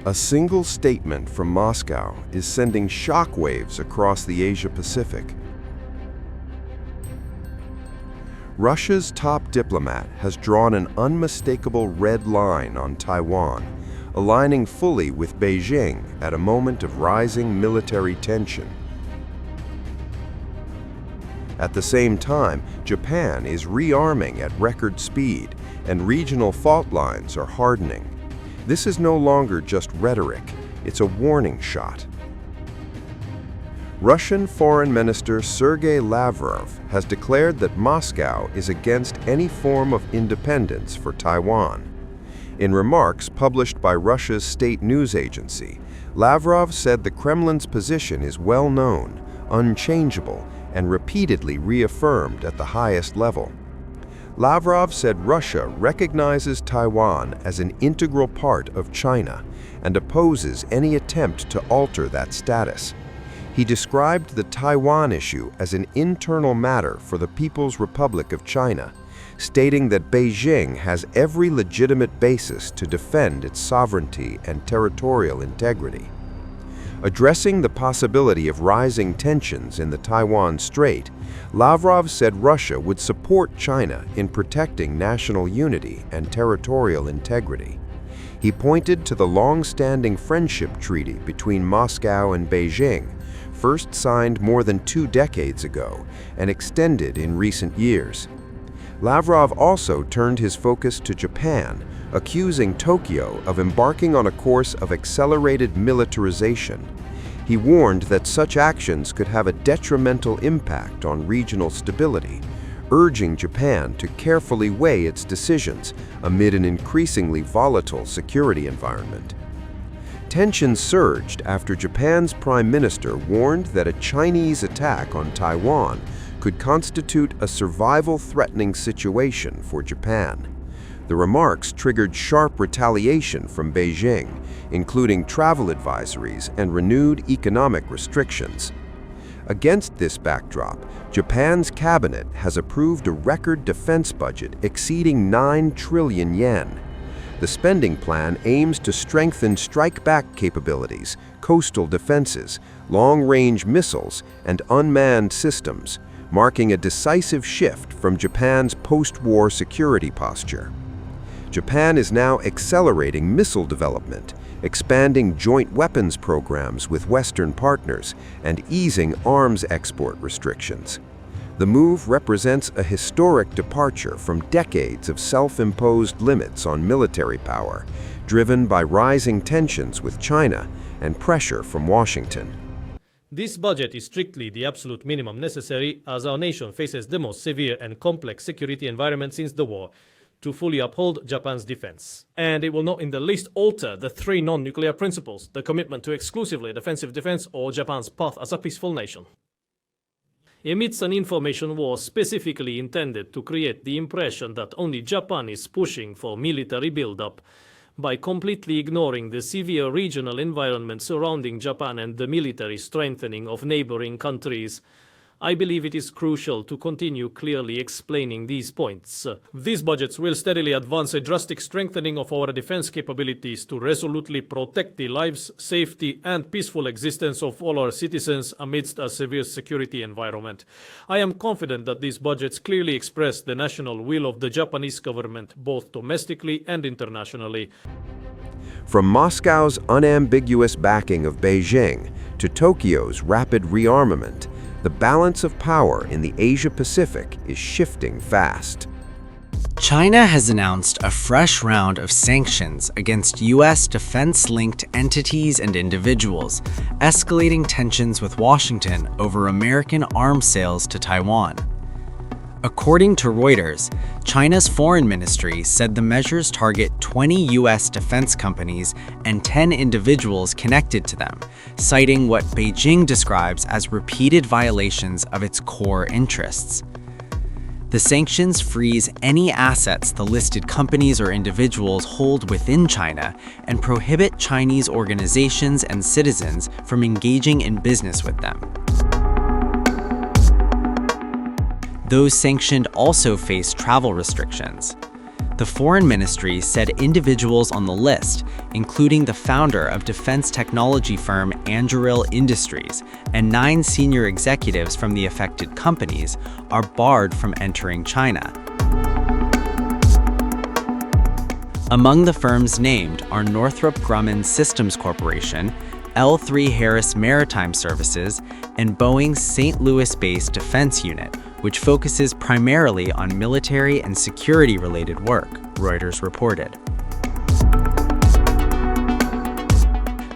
A single statement from Moscow is sending shockwaves across the Asia-Pacific. Russia's top diplomat has drawn an unmistakable red line on Taiwan, aligning fully with Beijing at a moment of rising military tension. At the same time, Japan is rearming at record speed, and regional fault lines are hardening. This is no longer just rhetoric, it's a warning shot. Russian Foreign Minister Sergey Lavrov has declared that Moscow is against any form of independence for Taiwan. In remarks published by Russia's state news agency, Lavrov said the Kremlin's position is well known, unchangeable, and repeatedly reaffirmed at the highest level. Lavrov said Russia recognizes Taiwan as an integral part of China and opposes any attempt to alter that status. He described the Taiwan issue as an internal matter for the People's Republic of China, stating that Beijing has every legitimate basis to defend its sovereignty and territorial integrity. Addressing the possibility of rising tensions in the Taiwan Strait, Lavrov said Russia would support China in protecting national unity and territorial integrity. He pointed to the long-standing friendship treaty between Moscow and Beijing, first signed more than 2 decades ago and extended in recent years. Lavrov also turned his focus to Japan, accusing Tokyo of embarking on a course of accelerated militarization. He warned that such actions could have a detrimental impact on regional stability, urging Japan to carefully weigh its decisions amid an increasingly volatile security environment. Tensions surged after Japan's Prime Minister warned that a Chinese attack on Taiwan could constitute a survival-threatening situation for Japan. The remarks triggered sharp retaliation from Beijing, including travel advisories and renewed economic restrictions. Against this backdrop, Japan's cabinet has approved a record defense budget exceeding 9 trillion yen. The spending plan aims to strengthen strike-back capabilities, coastal defenses, long-range missiles, and unmanned systems, marking a decisive shift from Japan's post-war security posture. Japan is now accelerating missile development, expanding joint weapons programs with Western partners, and easing arms export restrictions. The move represents a historic departure from decades of self-imposed limits on military power, driven by rising tensions with China and pressure from Washington. This budget is strictly the absolute minimum necessary as our nation faces the most severe and complex security environment since the war to fully uphold Japan's defense. And it will not in the least alter the 3 non-nuclear principles, the commitment to exclusively defensive defense or Japan's path as a peaceful nation. Amidst an information war specifically intended to create the impression that only Japan is pushing for military buildup, by completely ignoring the severe regional environment surrounding Japan and the military strengthening of neighboring countries, I believe it is crucial to continue clearly explaining these points. These budgets will steadily advance a drastic strengthening of our defense capabilities to resolutely protect the lives, safety, and peaceful existence of all our citizens amidst a severe security environment. I am confident that these budgets clearly express the national will of the Japanese government, both domestically and internationally. From Moscow's unambiguous backing of Beijing to Tokyo's rapid rearmament, the balance of power in the Asia-Pacific is shifting fast. China has announced a fresh round of sanctions against U.S. defense-linked entities and individuals, escalating tensions with Washington over American arms sales to Taiwan. According to Reuters, China's foreign ministry said the measures target 20 U.S. defense companies and 10 individuals connected to them, citing what Beijing describes as repeated violations of its core interests. The sanctions freeze any assets the listed companies or individuals hold within China and prohibit Chinese organizations and citizens from engaging in business with them. Those sanctioned also face travel restrictions. The Foreign Ministry said individuals on the list, including the founder of defense technology firm Anduril Industries and 9 senior executives from the affected companies, are barred from entering China. Among the firms named are Northrop Grumman Systems Corporation, L3 Harris Maritime Services, and Boeing's St. Louis-based defense unit, which focuses primarily on military and security-related work, Reuters reported.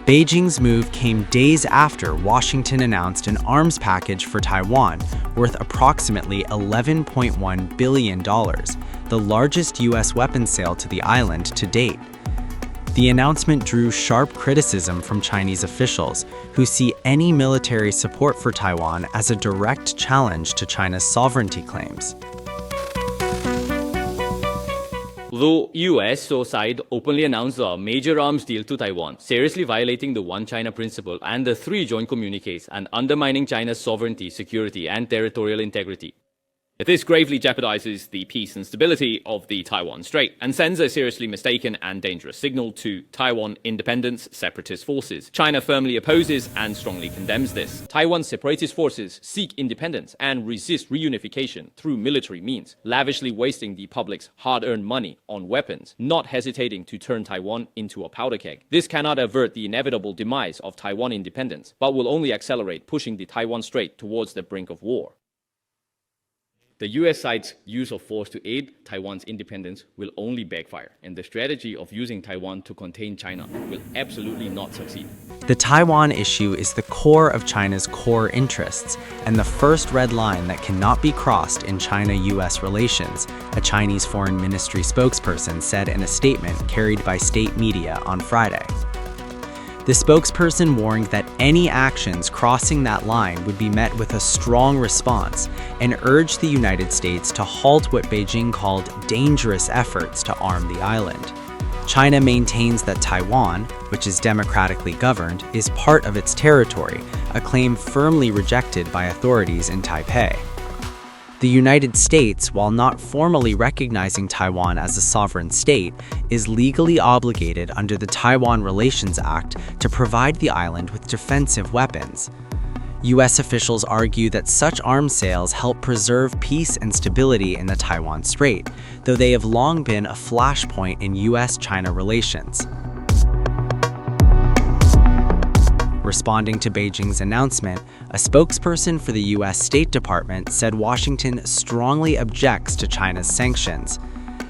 Beijing's move came days after Washington announced an arms package for Taiwan worth approximately $11.1 billion, the largest U.S. weapons sale to the island to date. The announcement drew sharp criticism from Chinese officials, who see any military support for Taiwan as a direct challenge to China's sovereignty claims. Though US side openly announced a major arms deal to Taiwan, seriously violating the One China principle and the 3 joint communiques and undermining China's sovereignty, security, and territorial integrity. This gravely jeopardizes the peace and stability of the Taiwan Strait and sends a seriously mistaken and dangerous signal to Taiwan independence separatist forces. China firmly opposes and strongly condemns this. Taiwan separatist forces seek independence and resist reunification through military means, lavishly wasting the public's hard-earned money on weapons, not hesitating to turn Taiwan into a powder keg. This cannot avert the inevitable demise of Taiwan independence, but will only accelerate pushing the Taiwan Strait towards the brink of war. The US side's use of force to aid Taiwan's independence will only backfire, and the strategy of using Taiwan to contain China will absolutely not succeed. The Taiwan issue is the core of China's core interests and the first red line that cannot be crossed in China-US relations, a Chinese Foreign Ministry spokesperson said in a statement carried by state media on Friday. The spokesperson warned that any actions crossing that line would be met with a strong response and urged the United States to halt what Beijing called dangerous efforts to arm the island. China maintains that Taiwan, which is democratically governed, is part of its territory, a claim firmly rejected by authorities in Taipei. The United States, while not formally recognizing Taiwan as a sovereign state, is legally obligated under the Taiwan Relations Act to provide the island with defensive weapons. U.S. officials argue that such arms sales help preserve peace and stability in the Taiwan Strait, though they have long been a flashpoint in U.S.-China relations. Responding to Beijing's announcement, a spokesperson for the U.S. State Department said Washington strongly objects to China's sanctions.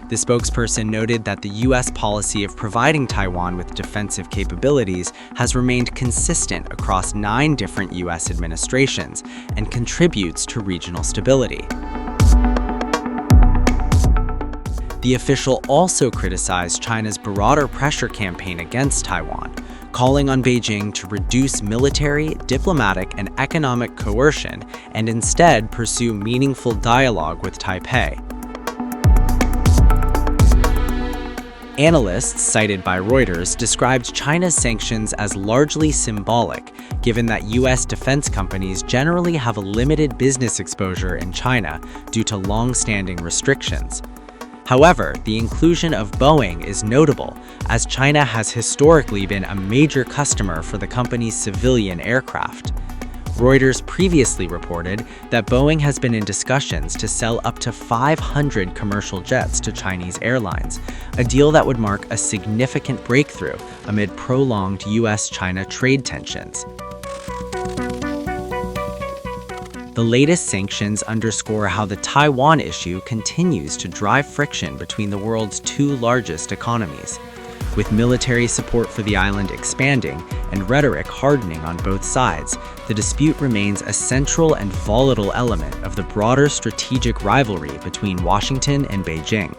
The spokesperson noted that the U.S. policy of providing Taiwan with defensive capabilities has remained consistent across 9 different U.S. administrations and contributes to regional stability. The official also criticized China's broader pressure campaign against Taiwan, calling on Beijing to reduce military, diplomatic, and economic coercion and instead pursue meaningful dialogue with Taipei. Analysts cited by Reuters described China's sanctions as largely symbolic, given that U.S. defense companies generally have a limited business exposure in China due to long-standing restrictions. However, the inclusion of Boeing is notable, as China has historically been a major customer for the company's civilian aircraft. Reuters previously reported that Boeing has been in discussions to sell up to 500 commercial jets to Chinese airlines, a deal that would mark a significant breakthrough amid prolonged U.S.-China trade tensions. The latest sanctions underscore how the Taiwan issue continues to drive friction between the world's 2 largest economies. With military support for the island expanding and rhetoric hardening on both sides, the dispute remains a central and volatile element of the broader strategic rivalry between Washington and Beijing.